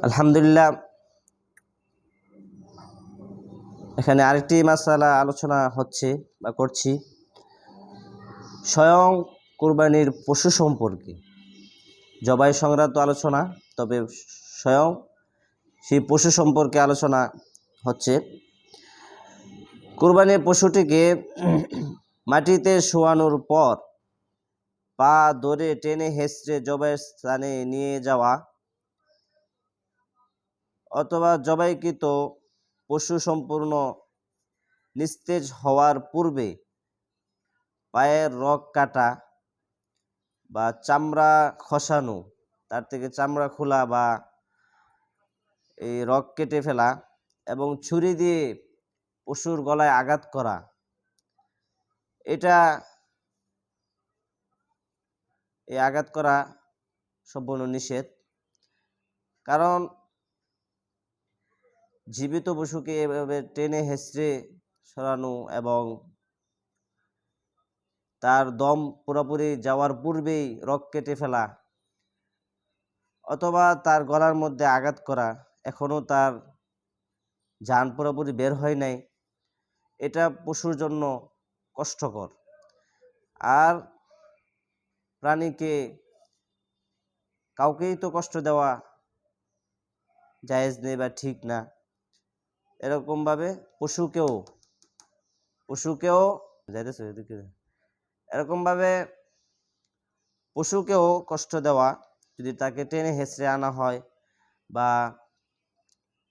আলহামদুলিল্লাহ, এখানে আরেকটি মাসালা আলোচনা হচ্ছে বা করছি স্বয়ং কুরবানির পশু সম্পর্কে। জবাই সংক্রান্ত আলোচনা, তবে স্বয়ং সেই পশু সম্পর্কে আলোচনা হচ্ছে। কুরবানির পশুটিকে মাটিতে শোয়ানোর পর পা ধরে টেনে হেঁচড়ে জবাইয়ের স্থানে নিয়ে যাওয়া অথবা জবাইকৃত পশু সম্পূর্ণ নিস্তেজ হওয়ার পূর্বে পায়ের রগ কাটা বা চামড়া খসানো, তার থেকে চামড়া খোলা বা এই রগ কেটে ফেলা এবং ছুরি দিয়ে পশুর গলায় আঘাত করা, এই আঘাত করা সম্পূর্ণ নিষেধ। কারণ জীবিত পশুকে এভাবে টেনে হেঁচড়ে সরানো এবং তার দম পুরোপুরি যাওয়ার পূর্বেই রগ কেটে ফেলা অথবা তার গলার মধ্যে আঘাত করা, এখনও তার জান পুরোপুরি বের হয় নাই, এটা পশুর জন্য কষ্টকর। আর প্রাণীকে কাউকেই তো কষ্ট দেওয়া জায়েজ নেই বা ঠিক না। এরকমভাবে পশুকেও কষ্ট দেওয়া, যদি তাকে টেনে হেঁচড়ে আনা হয় বা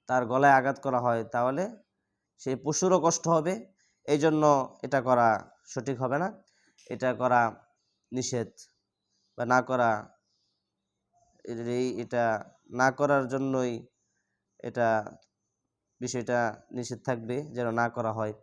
তার গলায় আঘাত করা হয়, তাহলে সেই পশুরও কষ্ট হবে। এই জন্য এটা করা সঠিক হবে না, এটা করা নিষেধ বা না করা, এটা না করার জন্যই এটা বিষয়টা নিষেধ থাকবে, যেন না করা হয়।